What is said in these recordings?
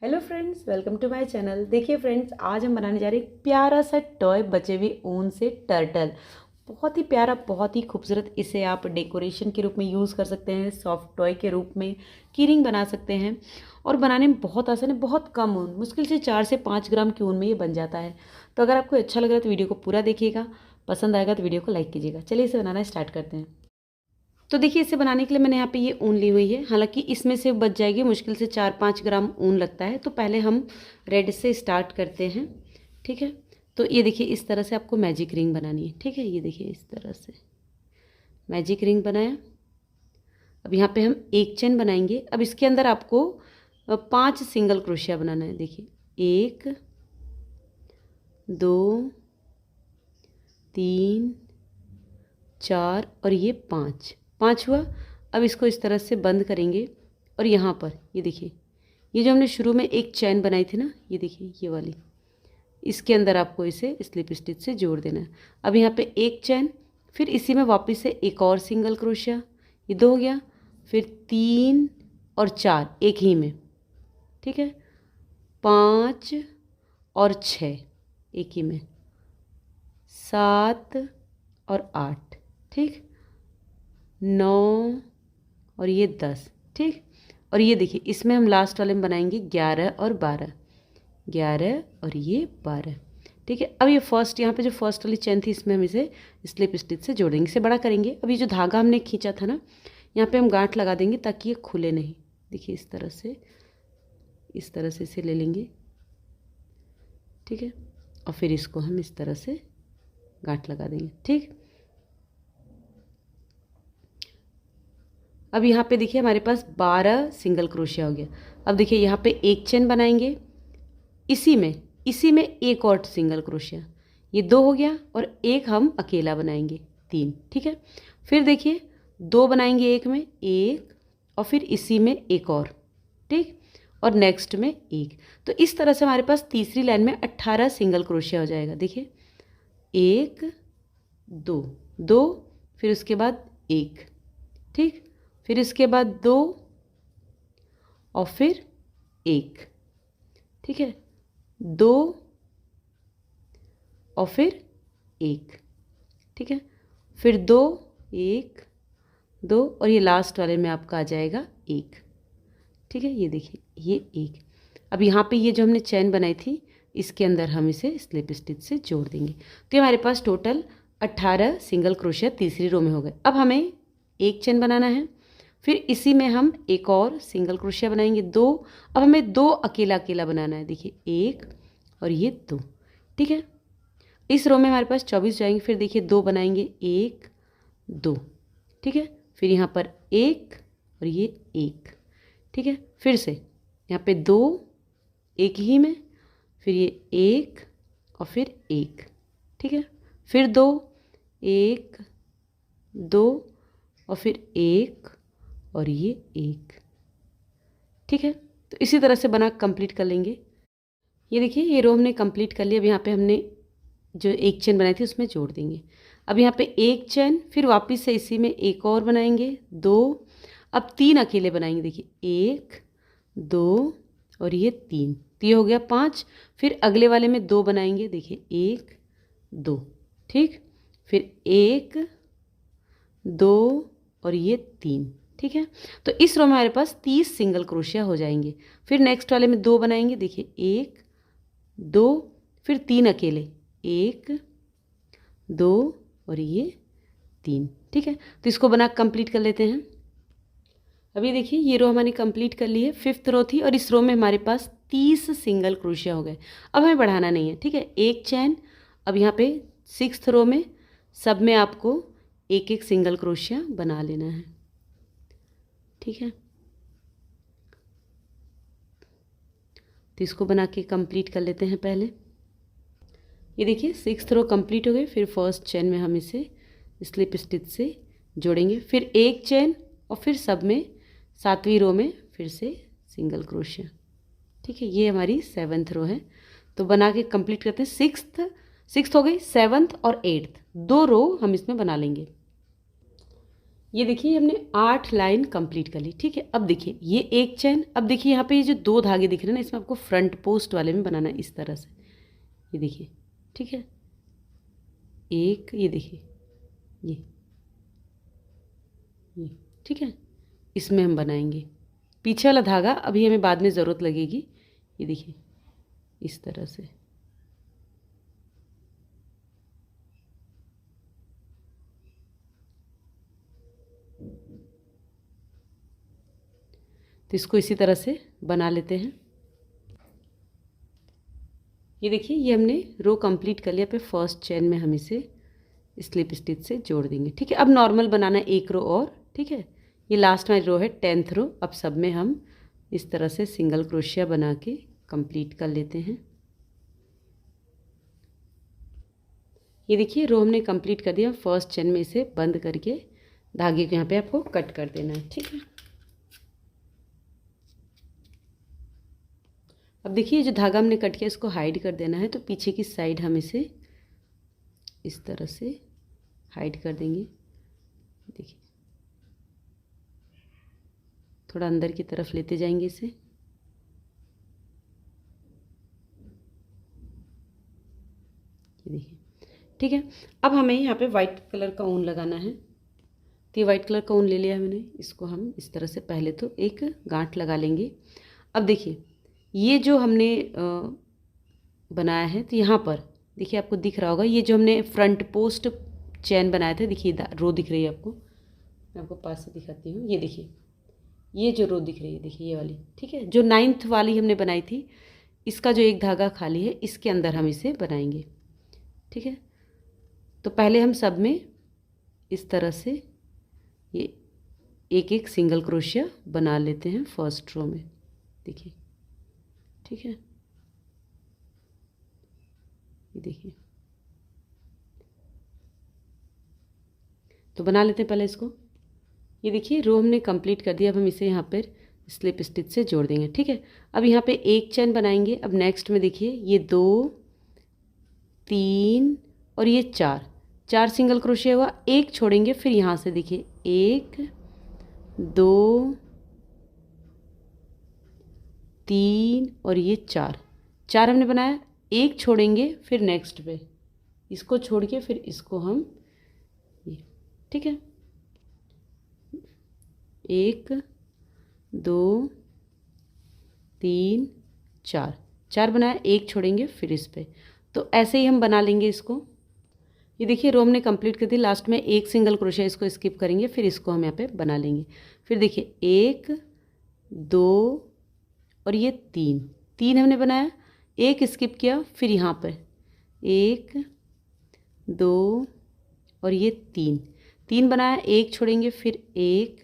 Hello friends, welcome to my channel. देखिए friends, आज हम बनाने जा रहे हैं एक प्यारा सा टॉय बचे हुए ऊन से टर्टल। बहुत ही प्यारा, बहुत ही खूबसूरत। इसे आप डेकोरेशन के रूप में यूज़ कर सकते हैं, सॉफ्ट टॉय के रूप में कीरिंग बना सकते हैं और बनाने में बहुत आसान है। बहुत कम ऊन, मुश्किल से 4 से 5 ग्राम की ऊन में ये बन जाता है। तो अगर आपको अच्छा लग रहा है तो वीडियो को पूरा देखिएगा, पसंद आएगा तो वीडियो को लाइक कीजिएगा। चलिए इसे बनाना स्टार्ट करते हैं। तो देखिए, इसे बनाने के लिए मैंने यहाँ पे ये ऊन ली हुई है। हालांकि इसमें से बच जाएगी, मुश्किल से 4-5 ग्राम ऊन लगता है। तो पहले हम रेड से स्टार्ट करते हैं, ठीक है। तो ये देखिए, इस तरह से आपको मैजिक रिंग बनानी है, ठीक है। ये देखिए, इस तरह से मैजिक रिंग बनाया। अब यहाँ पे हम एक चेन बनाएंगे। अब इसके अंदर आपको 5 सिंगल क्रोशिया बनाना है। देखिए, 1 2 3 4 और ये 5 हुआ। अब इसको इस तरह से बंद करेंगे और यहाँ पर ये देखिए, ये जो हमने शुरू में एक चैन बनाई थी ना, ये देखिए ये वाली, इसके अंदर आपको इसे स्लिप स्टिच से जोड़ देना है। अब यहाँ पे एक चैन, फिर इसी में वापस से एक और सिंगल क्रोशिया, ये 2 हो गया। फिर 3 और 4 एक ही में, ठीक है। 5 और 6 एक ही में, 7 और 8, ठीक, 9 और ये 10, ठीक। और ये देखिए, इसमें हम लास्ट वाले में बनाएंगे 11 और 12, 11 और ये 12, ठीक है। अब ये फर्स्ट, यहाँ पे जो फर्स्ट वाली चेन थी, इसमें हम इसे स्लिप स्टिच से जोड़ देंगे, इसे बड़ा करेंगे। अब ये जो धागा हमने खींचा था ना, यहाँ पे हम गांठ लगा देंगे ताकि ये खुले नहीं। देखिए, इस तरह से इसे ले लेंगे, ठीक है। और फिर इसको हम इस तरह से गांठ लगा देंगे, ठीक। अब यहाँ पे देखिए, हमारे पास 12 सिंगल क्रोशिया हो गया। अब देखिए, यहाँ पे एक चेन बनाएंगे, इसी में एक और सिंगल क्रोशिया, ये 2 हो गया। और एक हम अकेला बनाएंगे, 3, ठीक है। फिर देखिए, 2 बनाएंगे एक में, एक, और फिर इसी में एक और, ठीक, और नेक्स्ट में एक। तो इस तरह से हमारे पास तीसरी लाइन में 18 सिंगल क्रोशिया हो जाएगा। देखिए, 1 2 2, फिर उसके बाद 1, ठीक, फिर इसके बाद 2 और फिर 1, ठीक है, 2 और फिर 1, ठीक है, फिर 2 1 2 और ये लास्ट वाले में आपका आ जाएगा 1, ठीक है। ये देखिए, ये 1। अब यहाँ पे ये जो हमने चैन बनाई थी, इसके अंदर हम इसे स्लिप स्टिच से जोड़ देंगे। तो ये हमारे पास टोटल 18 सिंगल क्रोशिया तीसरी रो में हो गए। अब हमें एक चैन बनाना है, फिर इसी में हम एक और सिंगल क्रोशिया बनाएंगे, 2। अब हमें 2 अकेला अकेला बनाना है। देखिए, 1 और ये 2, ठीक है। इस रो में हमारे पास 24 जाएंगे। फिर देखिए, 2 बनाएंगे, 1 2, ठीक है। फिर यहाँ पर 1 और ये 1, ठीक है। फिर से यहाँ पे 2 एक ही में, फिर ये 1 और फिर 1, ठीक है। फिर 2 1 2 और फिर 1 और ये 1, ठीक है। तो इसी तरह से बना कंप्लीट कर लेंगे। ये देखिए, ये रो हमने कंप्लीट कर लिया। अब यहाँ पे हमने जो एक चेन बनाई थी उसमें जोड़ देंगे। अब यहाँ पे एक चेन, फिर वापस से इसी में एक और बनाएंगे, 2। अब 3 अकेले बनाएंगे। देखिए, 1 2 और ये 3, तो ये हो गया 5। फिर अगले वाले में 2 बनाएंगे। देखिए, 1 2, ठीक, फिर 1 2 और ये 3, ठीक है। तो इस रो में हमारे पास 30 सिंगल क्रोशिया हो जाएंगे। फिर नेक्स्ट वाले में 2 बनाएंगे। देखिए, 1 2, फिर 3 अकेले, 1 2 और ये 3, ठीक है। तो इसको बना कंप्लीट कर लेते हैं। अभी देखिए, ये रो हमारी कंप्लीट कर ली है। 5th रो थी और इस रो में हमारे पास 30 सिंगल क्रोशिया हो गए। अब हमें बढ़ाना नहीं है, ठीक है। एक चैन। अब यहाँ पे 6th रो में सब में आपको एक एक सिंगल क्रोशिया बना लेना है, ठीक है। तो इसको बना के कंप्लीट कर लेते हैं पहले। ये देखिए, 6th रो कंप्लीट हो गई। फिर फर्स्ट चेन में हम इसे स्लिप स्टिच से जोड़ेंगे, फिर एक चेन, और फिर सब में 7वीं रो में फिर से सिंगल क्रोशिया, ठीक है। ये हमारी 7th रो है। तो बना के कंप्लीट करते हैं। 6th हो गई, 7th और 8th 2 रो हम इसमें बना लेंगे। ये देखिए हमने 8 लाइन कंप्लीट कर ली। ठीक है, अब देखिए ये एक चेन, अब देखिए यहाँ पे ये जो 2 धागे दिख रहे हैं ना, इसमें आपको फ्रंट पोस्ट वाले में बनाना है इस तरह से। ये देखिए, ठीक है, एक, ये देखिए ये ठीक है, इसमें हम बनाएंगे। पीछे वाला धागा अभी हमें बाद में ज़रूरत लगेगी। ये देखिए इस तरह से। तो इसको इसी तरह से बना लेते हैं। ये देखिए ये हमने रो कंप्लीट कर लिया। पे फर्स्ट चेन में हम इसे स्लिप स्टिच से जोड़ देंगे। ठीक है, अब नॉर्मल बनाना है एक रो और। ठीक है, ये लास्ट वाली रो है 10th रो। अब सब में हम इस तरह से सिंगल क्रोशिया बना के कंप्लीट कर लेते हैं। ये देखिए रो हमने कंप्लीट कर दिया। फर्स्ट चेन में इसे बंद करके धागे को यहाँ पे आपको कट कर देना है। ठीक है, अब देखिए जो धागा हमने कट किया इसको हाइड कर देना है। तो पीछे की साइड हम इसे इस तरह से हाइड कर देंगे। देखिए थोड़ा अंदर की तरफ लेते जाएंगे इसे। ये देखिए, ठीक है, अब हमें यहाँ पे वाइट कलर का ऊन लगाना है। तो ये वाइट कलर का ऊन ले लिया है मैंने। इसको हम इस तरह से पहले तो एक गांठ लगा लेंगे। अब देखिए ये जो हमने बनाया है, तो यहाँ पर देखिए आपको दिख रहा होगा ये जो हमने फ्रंट पोस्ट चैन बनाया था। देखिए रो दिख रही है आपको, मैं आपको पास से दिखाती हूँ। ये देखिए ये जो रो दिख रही है, देखिए ये वाली। ठीक है, जो 9th वाली हमने बनाई थी, इसका जो एक धागा खाली है इसके अंदर हम इसे बनाएंगे। ठीक है, तो पहले हम सब में इस तरह से ये एक एक सिंगल क्रोशिया बना लेते हैं फर्स्ट रो में। देखिए, ठीक है, ये देखिए, तो बना लेते हैं पहले इसको। ये देखिए रो हमने कंप्लीट कर दिया। अब हम इसे यहाँ पर स्लिप स्टिच से जोड़ देंगे। ठीक है, अब यहाँ पे एक चेन बनाएंगे। अब नेक्स्ट में देखिए ये 2 3 और ये 4 सिंगल क्रोशिया हुआ। एक छोड़ेंगे, फिर यहाँ से देखिए 1 2 3 और ये 4 हमने बनाया। एक छोड़ेंगे, फिर नेक्स्ट पे इसको छोड़ के फिर इसको हम ये, ठीक है, 1 2 3 4 बनाया, एक छोड़ेंगे फिर इस पे। तो ऐसे ही हम बना लेंगे इसको। ये देखिए रो हमने कंप्लीट कर दी। लास्ट में एक सिंगल क्रोशिया इसको स्किप करेंगे, फिर इसको हम यहाँ पे बना लेंगे। फिर देखिए 1 2 और ये 3 हमने बनाया, एक स्किप किया, फिर यहाँ पर 1 2 और ये 3 बनाया, एक छोड़ेंगे, फिर 1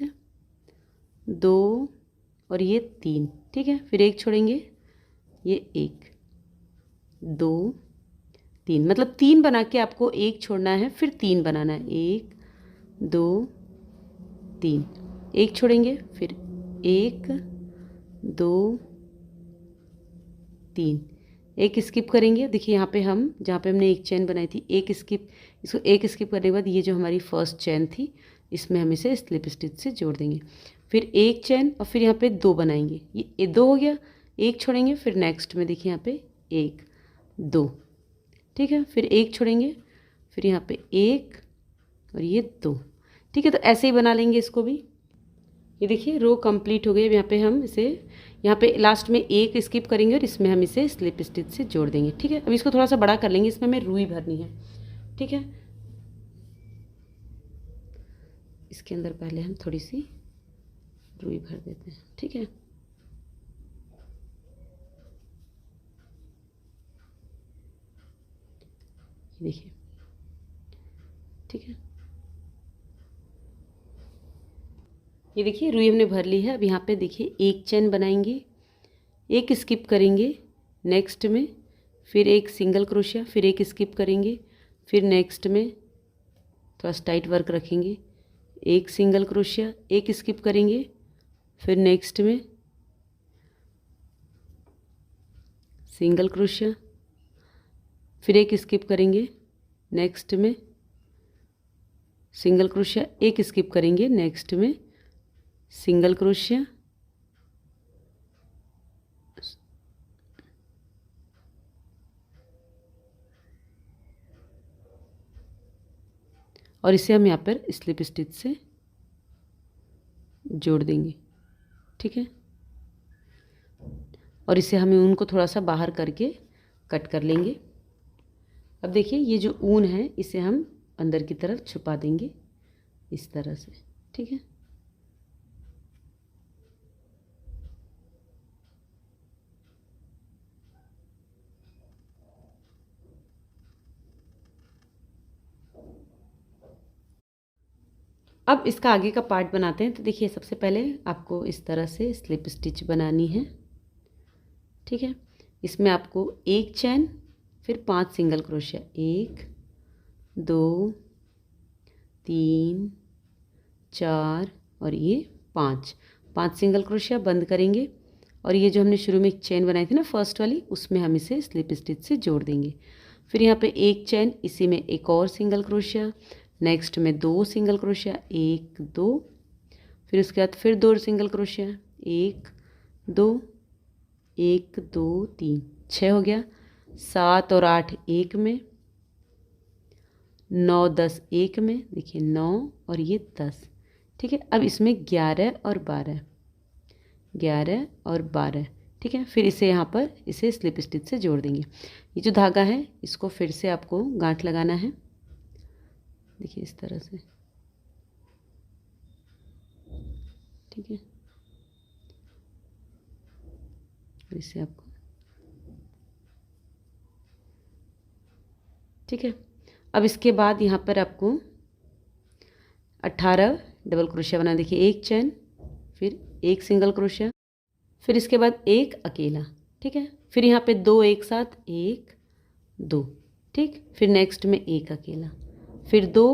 2 और ये 3। ठीक है, फिर एक छोड़ेंगे, ये 1 2 3, मतलब 3 बना के आपको एक छोड़ना है, फिर 3 बनाना है। 1 2 3, एक छोड़ेंगे, फिर 1 2 3, एक स्किप करेंगे। देखिए यहाँ पे हम जहाँ पे हमने एक चेन बनाई थी, एक स्किप, इसको एक स्किप करने के बाद ये जो हमारी फर्स्ट चेन थी इसमें हम इसे स्लिप स्टिच से जोड़ देंगे। फिर एक चेन और फिर यहाँ पे 2 बनाएंगे। ये 2 हो गया, एक छोड़ेंगे, फिर नेक्स्ट में देखिए यहाँ पे 1 2, ठीक है, फिर एक छोड़ेंगे, फिर यहाँ पे 1 और ये 2। ठीक है, तो ऐसे ही बना लेंगे इसको भी। ये देखिए रो कंप्लीट हो गई। अब यहाँ पे हम इसे यहाँ पे लास्ट में एक स्किप करेंगे और इसमें हम इसे स्लिप स्टिच से जोड़ देंगे। ठीक है, अब इसको थोड़ा सा बड़ा कर लेंगे, इसमें हमें रुई भरनी है। ठीक है, इसके अंदर पहले हम थोड़ी सी रुई भर देते हैं। ठीक है, देखिए, ठीक है, ये देखिए रुई हमने भर ली है। अब यहाँ पे देखिए एक चेन बनाएंगे, एक स्किप करेंगे नेक्स्ट में, फिर एक सिंगल क्रोशिया, फिर एक स्किप करेंगे, फिर नेक्स्ट में थोड़ा टाइट वर्क रखेंगे, एक सिंगल क्रोशिया, एक स्किप करेंगे, फिर नेक्स्ट में सिंगल क्रोशिया, फिर एक स्किप करेंगे, नेक्स्ट में सिंगल क्रोशिया, एक स्किप करेंगे, नेक्स्ट में सिंगल क्रोशिया, और इसे हम यहाँ पर स्लिप स्टिच से जोड़ देंगे। ठीक है, और इसे हमें ऊन को थोड़ा सा बाहर करके कट कर लेंगे। अब देखिए ये जो ऊन है इसे हम अंदर की तरफ छुपा देंगे इस तरह से। ठीक है, अब इसका आगे का पार्ट बनाते हैं। तो देखिए सबसे पहले आपको इस तरह से स्लिप स्टिच बनानी है। ठीक है, इसमें आपको एक चैन फिर 5 सिंगल क्रोशिया, 1 2 3 4 और ये 5 सिंगल क्रोशिया बंद करेंगे। और ये जो हमने शुरू में एक चेन बनाई थी ना फर्स्ट वाली, उसमें हम इसे स्लिप स्टिच से जोड़ देंगे। फिर यहाँ पे एक चैन, इसी में एक और सिंगल क्रोशिया, नेक्स्ट में 2 सिंगल क्रोशिया, 1 2, फिर उसके बाद फिर 2 सिंगल क्रोशिया, 1 2 1 2 3, 6 हो गया। 7 और 8 एक में, 9 10 एक में, देखिए 9 और ये 10। ठीक है, अब इसमें 11 और 12, 11 और 12। ठीक है, फिर इसे यहाँ पर इसे स्लिप स्टिच से जोड़ देंगे। ये जो धागा है इसको फिर से आपको गांठ लगाना है, देखिए इस तरह से। ठीक है, इसे आपको, ठीक है। अब इसके बाद यहाँ पर आपको 18 डबल क्रोशिया बना, देखिए एक चैन फिर एक सिंगल क्रोशिया, फिर इसके बाद एक अकेला। ठीक है, फिर यहाँ पे 2 एक साथ, 1 2। ठीक, फिर नेक्स्ट में एक अकेला, फिर 2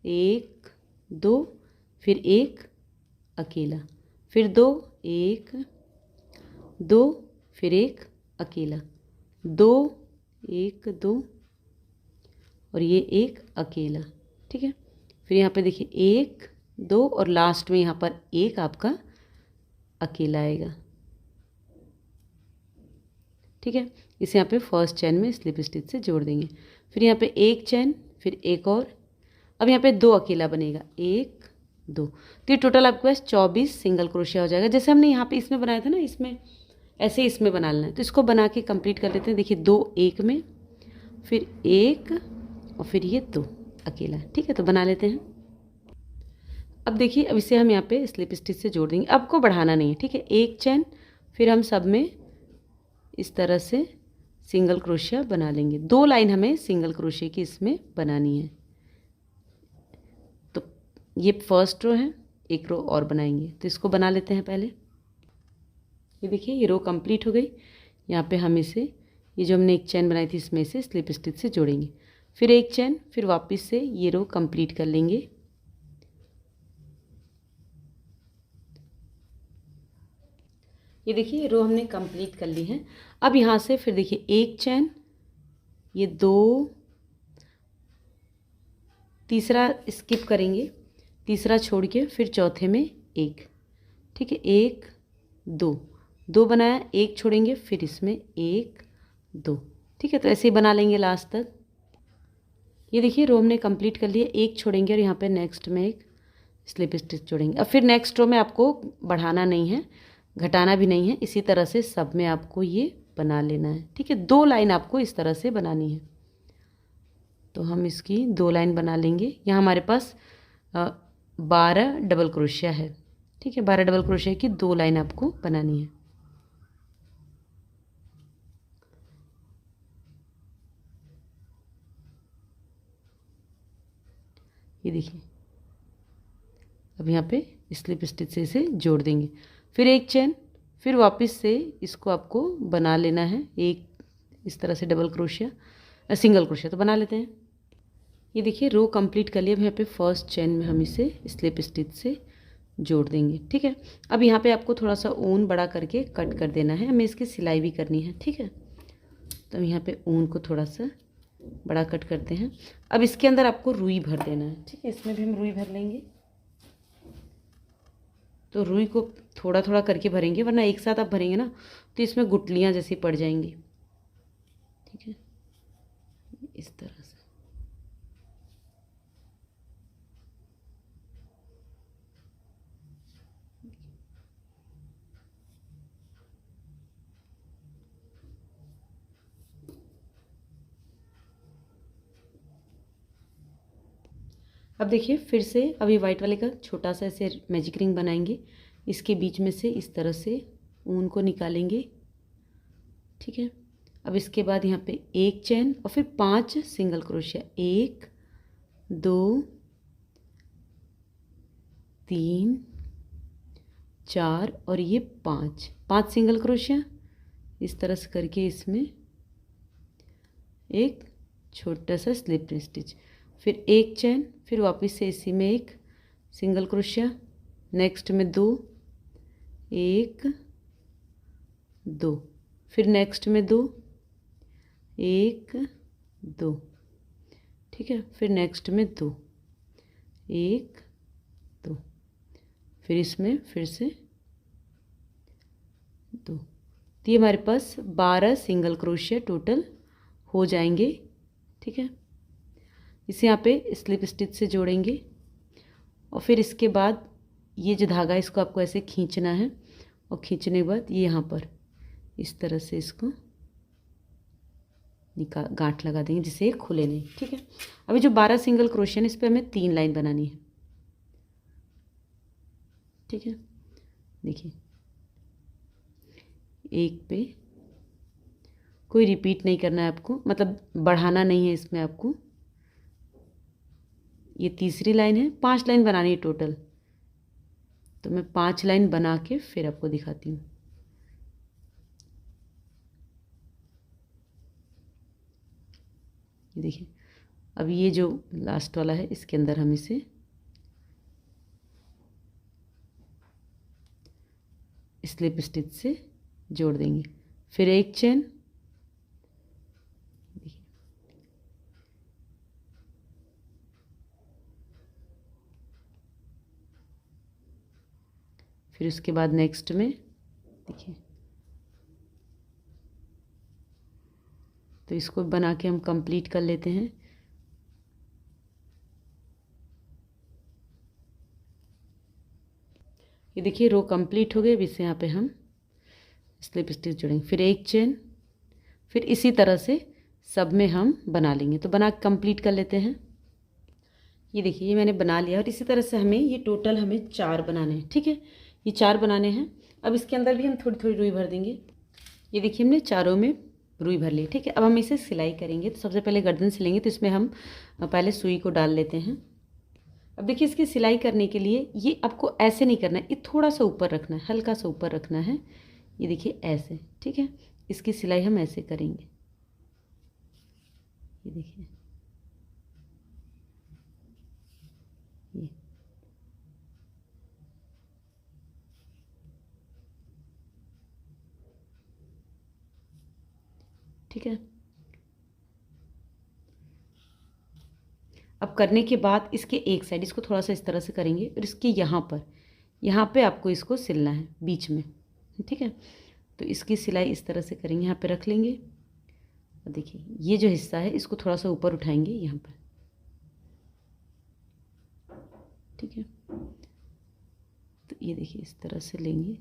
1 2, फिर एक अकेला, फिर 2 1 2, फिर एक अकेला, 2 1 2 और ये एक अकेला। ठीक है, फिर यहाँ पे देखिए 1 2 और लास्ट में यहाँ पर एक आपका अकेला आएगा। ठीक है, इसे यहाँ पे फर्स्ट चैन में स्लिप स्टिच से जोड़ देंगे। फिर यहाँ पे एक चैन, फिर एक और, अब यहाँ पे 2 अकेला बनेगा, 1 2। तो ये टोटल आपके पास 24 सिंगल क्रोशिया हो जाएगा। जैसे हमने यहाँ पे इसमें बनाया था ना, इसमें ऐसे इसमें बना लेना है। तो इसको बना के कंप्लीट कर लेते हैं। देखिए 2 एक में, फिर 1 और फिर ये 2 अकेला। ठीक है, तो बना लेते हैं। अब देखिए अब इसे हम यहाँ पे स्लिप स्टिच से जोड़ देंगे। आपको बढ़ाना नहीं है। ठीक है, एक चैन, फिर हम सब में इस तरह से सिंगल क्रोशिया बना लेंगे। 2 लाइन हमें सिंगल क्रोशिया की इसमें बनानी है। तो ये फर्स्ट रो है, एक रो और बनाएंगे, तो इसको बना लेते हैं पहले। ये देखिए ये रो कंप्लीट हो गई। यहाँ पे हम इसे, ये जो हमने एक चैन बनाई थी इसमें से स्लिप स्टिच से जोड़ेंगे, फिर एक चैन, फिर वापस से ये रो कंप्लीट कर लेंगे। ये देखिए रो हमने कंप्लीट कर ली है। अब यहाँ से फिर देखिए एक चैन, ये 2, तीसरा स्किप करेंगे, तीसरा छोड़ के फिर चौथे में एक। ठीक है, 1 2 2 बनाया, एक छोड़ेंगे, फिर इसमें 1 2। ठीक है, तो ऐसे ही बना लेंगे लास्ट तक। ये देखिए रो हमने कंप्लीट कर लिया, एक छोड़ेंगे और यहाँ पे नेक्स्ट में एक स्लिप स्टिच जोड़ेंगे। अब फिर नेक्स्ट रो में आपको बढ़ाना नहीं है, घटाना भी नहीं है, इसी तरह से सब में आपको ये बना लेना है। ठीक है, 2 लाइन आपको इस तरह से बनानी है। तो हम इसकी 2 लाइन बना लेंगे। यहाँ हमारे पास 12 डबल क्रोशिया है। ठीक है, 12 डबल क्रोशिया की 2 लाइन आपको बनानी है। ये देखिए अब यहाँ पे स्लिप स्टिच से इसे जोड़ देंगे, फिर एक चैन, फिर वापस से इसको आपको बना लेना है एक इस तरह से डबल क्रोशिया, सिंगल क्रोशिया। तो बना लेते हैं। ये देखिए रो कंप्लीट कर लिया। अब यहाँ पे फर्स्ट चैन में हम इसे स्लिप स्टिच से जोड़ देंगे। ठीक है, अब यहाँ पे आपको थोड़ा सा ऊन बड़ा करके कट कर देना है, हमें इसकी सिलाई भी करनी है। ठीक है, तो हम यहाँ पे ऊन को थोड़ा सा बड़ा कट करते हैं। अब इसके अंदर आपको रुई भर देना है, ठीक है। इसमें भी हम रुई भर लेंगे। तो रुई को थोड़ा थोड़ा करके भरेंगे, वरना एक साथ आप भरेंगे ना तो इसमें गुठलियाँ जैसी पड़ जाएंगी, ठीक है। इस तरह से अब देखिए फिर से अभी वाइट वाले का छोटा सा ऐसे मैजिक रिंग बनाएंगे। इसके बीच में से इस तरह से ऊन को निकालेंगे, ठीक है। अब इसके बाद यहाँ पे एक चेन और फिर 5 सिंगल क्रोशिया, 1 2 3 4 और ये 5 सिंगल क्रोशिया। इस तरह से करके इसमें एक छोटा सा स्लिप स्टिच, फिर एक चेन, फिर वापस से इसी में एक सिंगल क्रोशिया, नेक्स्ट में 2 1 2, फिर नेक्स्ट में 2 1 2, ठीक है। फिर नेक्स्ट में 2 1 2, फिर इसमें फिर से 2। तो ये हमारे पास 12 सिंगल क्रोशिया टोटल हो जाएंगे, ठीक है। इसे यहाँ पे स्लिप स्टिच से जोड़ेंगे और फिर इसके बाद ये जो धागा है इसको आपको ऐसे खींचना है और खींचने के बाद ये यहाँ पर इस तरह से इसको गांठ लगा देंगे जिससे ये खुले नहीं, ठीक है। अभी जो 12 सिंगल क्रोशिया है इस पर हमें 3 लाइन बनानी है, ठीक है। देखिए एक पे कोई रिपीट नहीं करना है आपको, मतलब बढ़ाना नहीं है इसमें आपको। ये तीसरी लाइन है, 5 लाइन बनानी है टोटल। तो मैं 5 लाइन बना के फिर आपको दिखाती हूँ। ये देखिए अब ये जो लास्ट वाला है इसके अंदर हम इसे स्लिप स्टिच से जोड़ देंगे, फिर एक चेन, फिर उसके बाद नेक्स्ट में देखिए। तो इसको बना के हम कंप्लीट कर लेते हैं। ये देखिए रो कंप्लीट हो गई। अब इसे यहाँ पे हम स्लिप स्टिच जोड़ेंगे, फिर एक चेन, फिर इसी तरह से सब में हम बना लेंगे। तो बना कंप्लीट कर लेते हैं। ये देखिए ये मैंने बना लिया और इसी तरह से हमें ये टोटल हमें 4 बनाने हैं, ठीक है। ये 4 बनाने हैं। अब इसके अंदर भी हम थोड़ी थोड़ी रुई भर देंगे। ये देखिए हमने चारों में रुई भर ली, ठीक है। अब हम इसे सिलाई करेंगे। तो सबसे पहले गर्दन सिलेंगे, तो इसमें हम पहले सुई को डाल लेते हैं। अब देखिए इसकी सिलाई करने के लिए ये आपको ऐसे नहीं करना है, ये थोड़ा सा ऊपर रखना है, हल्का सा ऊपर रखना है। ये देखिए ऐसे, ठीक है। इसकी सिलाई हम ऐसे करेंगे। ये देखिए ये, ठीक है। अब करने के बाद इसके एक साइड इसको थोड़ा सा इस तरह से करेंगे और इसके यहाँ पे आपको इसको सिलना है बीच में, ठीक है। तो इसकी सिलाई इस तरह से करेंगे, यहाँ पे रख लेंगे और देखिए ये जो हिस्सा है इसको थोड़ा सा ऊपर उठाएंगे यहाँ पर, ठीक है। तो ये देखिए इस तरह से लेंगे,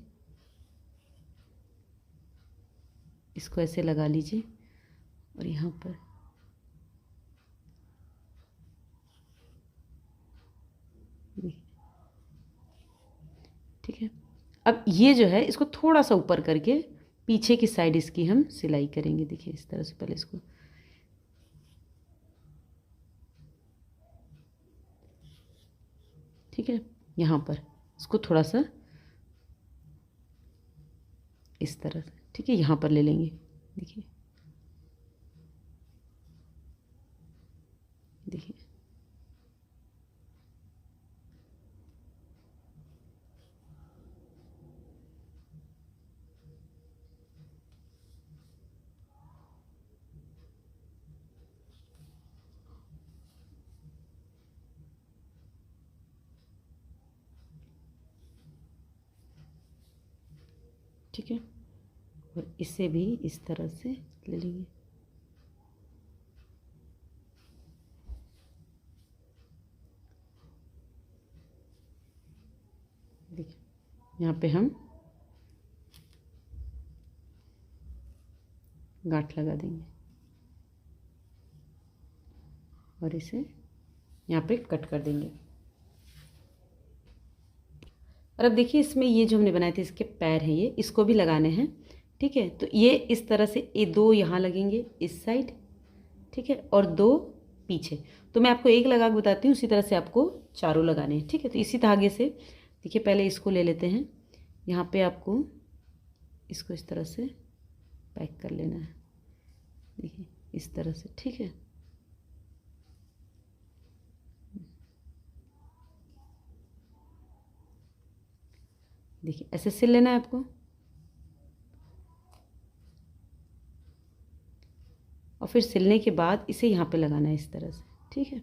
इसको ऐसे लगा लीजिए और यहाँ पर ठीक है। अब ये जो है इसको थोड़ा सा ऊपर करके पीछे की साइड इसकी हम सिलाई करेंगे। देखिए इस तरह से पहले इसको, ठीक है। यहाँ पर इसको थोड़ा सा इस तरह से, ठीक है, यहाँ पर ले लेंगे। देखिए देखिए ठीक है। और इसे भी इस तरह से ले लेंगे। देखिए यहाँ पे हम गांठ लगा देंगे और इसे यहाँ पे कट कर देंगे। और अब देखिए इसमें ये जो हमने बनाए थे इसके पैर हैं, ये इसको भी लगाने हैं। ठीक है, तो ये इस तरह से ये 2 यहाँ लगेंगे इस साइड, ठीक है, और 2 पीछे। तो मैं आपको एक लगा के बताती हूँ, उसी तरह से आपको चारों लगाने हैं। ठीक है, तो इसी धागे से देखिए पहले इसको ले लेते हैं। यहाँ पे आपको इसको इस तरह से पैक कर लेना है, देखिए इस तरह से। ठीक है, देखिए ऐसे सिल लेना है आपको। और फिर सिलने के बाद इसे यहाँ पे लगाना है इस तरह से। ठीक है,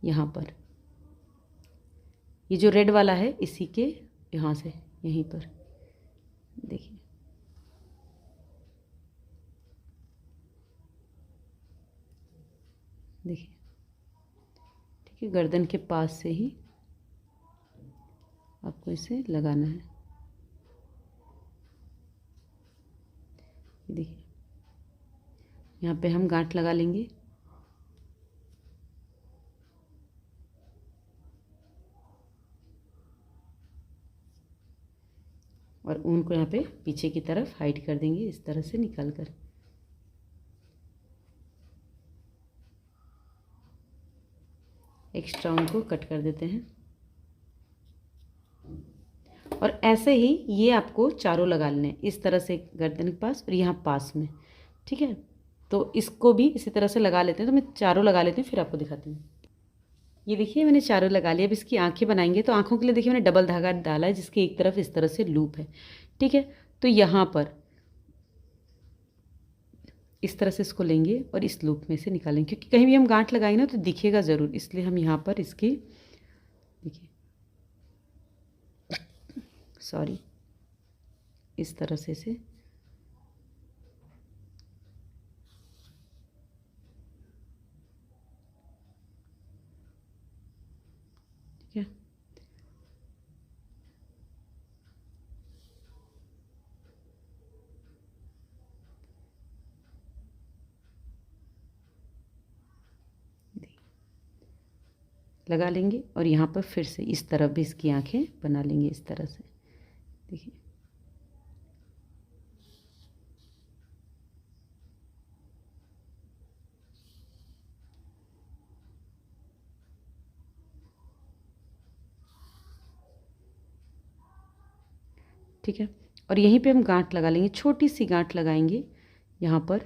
यहाँ पर ये जो रेड वाला है इसी के यहाँ से यहीं पर देखिए। देखिए ठीक है, गर्दन के पास से ही आपको इसे लगाना है। देखिए यहाँ पे हम गांठ लगा लेंगे और ऊन को यहाँ पे पीछे की तरफ हाइड कर देंगे इस तरह से निकाल कर। एक्स्ट्रा ऊन को कट कर देते हैं और ऐसे ही ये आपको चारों लगा लेने इस तरह से, गर्दन के पास और यहाँ पास में। ठीक है, तो इसको भी इसी तरह से लगा लेते हैं। तो मैं चारों लगा लेती हूँ फिर आपको दिखाती हूँ। ये देखिए मैंने चारों लगा लिया। अब इसकी आंखें बनाएंगे, तो आंखों के लिए देखिए मैंने डबल धागा डाला है जिसकी एक तरफ इस तरह से लूप है। ठीक है, तो यहाँ पर इस तरह से इसको लेंगे और इस लूप में से निकालेंगे, क्योंकि कहीं भी हम गांठ लगाएंगे ना तो दिखेगा ज़रूर, इसलिए हम यहाँ पर इसकी देखिए सॉरी इस तरह से इसे ठीक है। लगा लेंगे और यहाँ पर फिर से इस तरफ भी इसकी आंखें बना लेंगे इस तरह से। देखिए ठीक है, और यहीं पे हम गांठ लगा लेंगे, छोटी सी गांठ लगाएंगे यहाँ पर,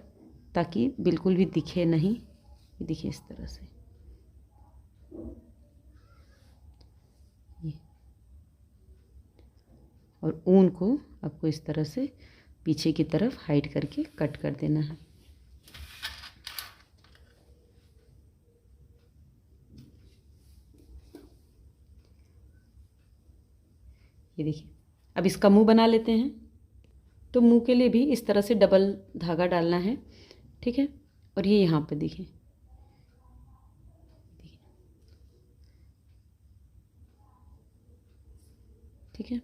ताकि बिल्कुल भी दिखे नहीं। ये देखिए इस तरह से ये, और ऊन को आपको इस तरह से पीछे की तरफ हाइड करके कट कर देना है। ये देखिए अब इसका मुंह बना लेते हैं। तो मुंह के लिए भी इस तरह से डबल धागा डालना है। ठीक है, और ये यहाँ पे देखिए ठीक है।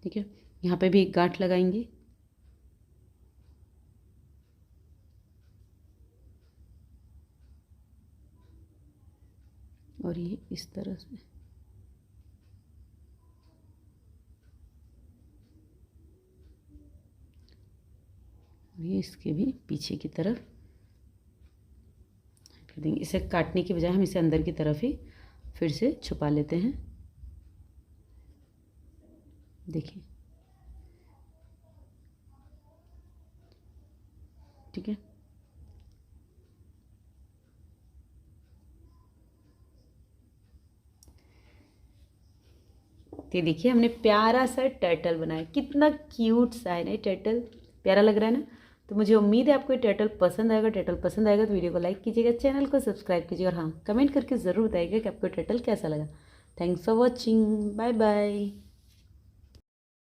ठीक है, यहाँ पे भी एक गांठ लगाएंगे और ये इस तरह से और ये इसके भी पीछे की तरफ कर देंगे। इसे काटने की बजाय हम इसे अंदर की तरफ ही फिर से छुपा लेते हैं। देखिए ठीक है, तो देखिए हमने प्यारा सा टर्टल बनाया। कितना क्यूट सा है ना, टर्टल प्यारा लग रहा है ना। तो मुझे उम्मीद है आपको ये टर्टल पसंद आएगा। टर्टल पसंद आएगा तो वीडियो को लाइक कीजिएगा, चैनल को सब्सक्राइब कीजिएगा और हाँ, कमेंट करके ज़रूर बताइएगा कि आपको टर्टल कैसा लगा। Thanks for watching, bye bye.